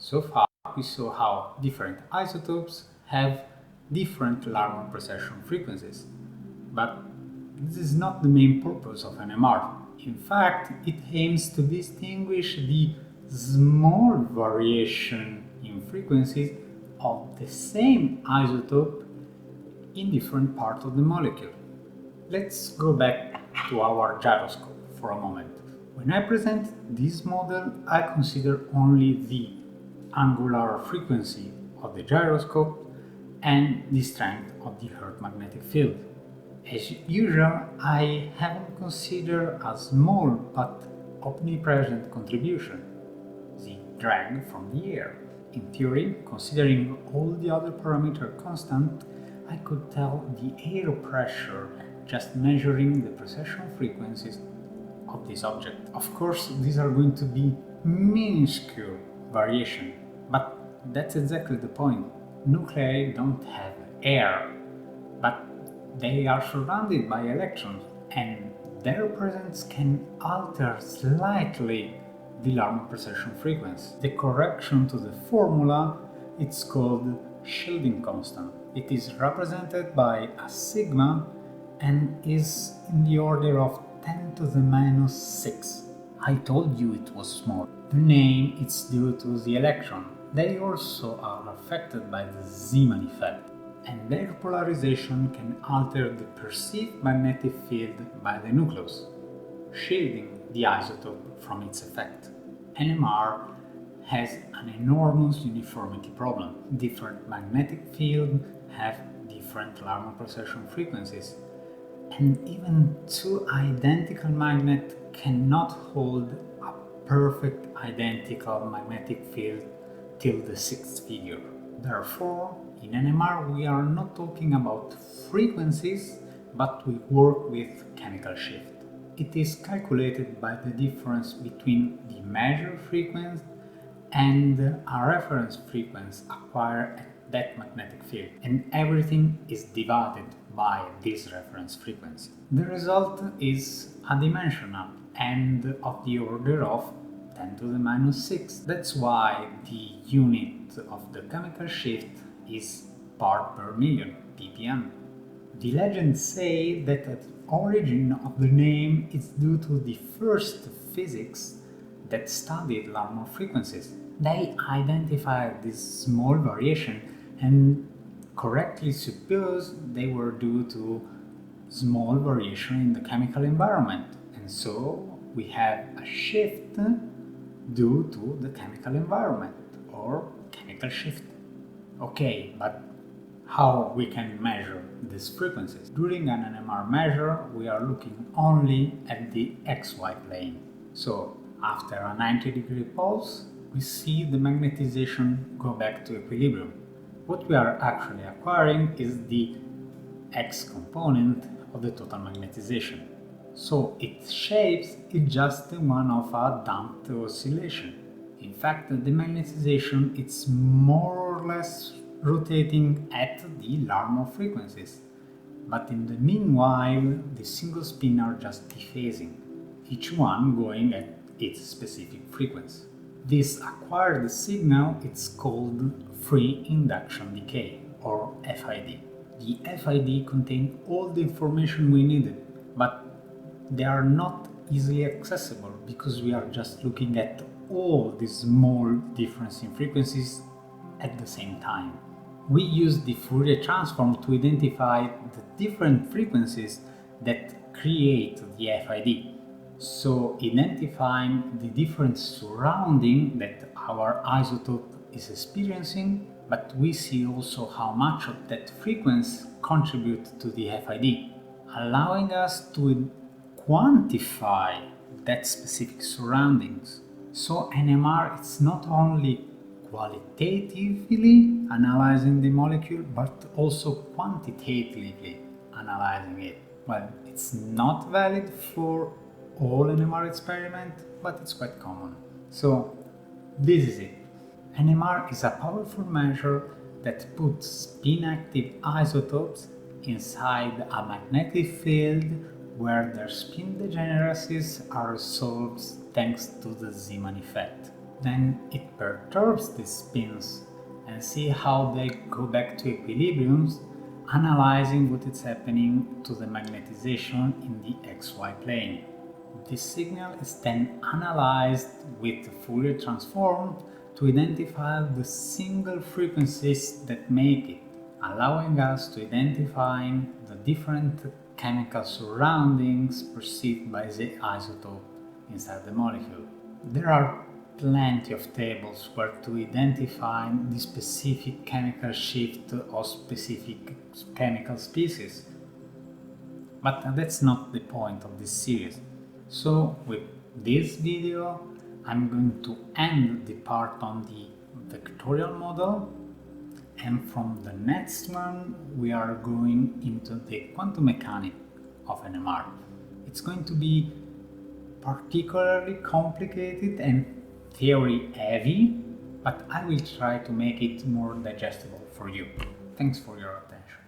So far, we saw how different isotopes have different Larmor precession frequencies. But this is not the main purpose of NMR. In fact, it aims to distinguish the small variation in frequencies of the same isotope in different parts of the molecule. Let's go back to our gyroscope for a moment. When I present this model, I consider only the angular frequency of the gyroscope and the strength of the Earth magnetic field. As usual, I haven't considered a small but omnipresent contribution, the drag from the air. In theory, considering all the other parameters constant, I could tell the air pressure just measuring the precession frequencies of this object. Of course, these are going to be minuscule variation, but that's exactly the point. Nuclei don't have air, but they are surrounded by electrons, and their presence can alter slightly the Larmor precession frequency. The correction to the formula is called shielding constant. It is represented by a sigma and is in the order of 10 to the minus 6. I told you it was small. The name is due to the electron. They also are affected by the Zeeman effect, and their polarization can alter the perceived magnetic field by the nucleus, shielding the isotope from its effect. NMR has an enormous uniformity problem. Different magnetic fields have different Larmor precession frequencies, and even two identical magnets cannot hold a perfect identical magnetic field till the sixth figure. Therefore, in NMR we are not talking about frequencies, but we work with chemical shift. It is calculated by the difference between the measured frequency and a reference frequency acquired at that magnetic field, and everything is divided by this reference frequency. The result is a dimensional and of the order of 10 to the minus 6. That's why the unit of the chemical shift is part per million, ppm. The legends say that the origin of the name is due to the first physics that studied Larmor frequencies. They identified this small variation and correctly supposed they were due to small variation in the chemical environment, and so we have a shift due to the chemical environment or chemical shift. Okay, but how we can measure these frequencies? During an NMR measure, we are looking only at the XY plane. So after a 90-degree pulse, we see the magnetization go back to equilibrium. What we are actually acquiring is the X component of the total magnetization. So its shapes is just one of a damped oscillation. In fact, the magnetization is more or less rotating at the Larmor frequencies, but in the meanwhile the single spin are just dephasing, each one going at its specific frequency. This acquired signal is called free induction decay, or FID. The FID contains all the information we needed, but they are not easily accessible because we are just looking at all these small differences in frequencies at the same time. We use the Fourier transform to identify the different frequencies that create the FID. So identifying the different surrounding that our isotope is experiencing, but we see also how much of that frequency contributes to the FID, allowing us to quantify that specific surroundings. So NMR is not only qualitatively analyzing the molecule, but also quantitatively analyzing it. Well, it's not valid for all NMR experiments, but it's quite common. So this is it. NMR is a powerful measure that puts spin-active isotopes inside a magnetic field where their spin degeneracies are resolved thanks to the Zeeman effect. Then it perturbs these spins and see how they go back to equilibriums, analyzing what is happening to the magnetization in the XY plane. This signal is then analyzed with the Fourier transform to identify the single frequencies that make it, allowing us to identify the different chemical surroundings perceived by the isotope inside the molecule. There are plenty of tables where to identify the specific chemical shift of specific chemical species, but that's not the point of this series. So with this video I'm going to end the part on the vectorial model, and from the next one we are going into the quantum mechanics of NMR. It's going to be particularly complicated and theory heavy, but I will try to make it more digestible for you. Thanks for your attention.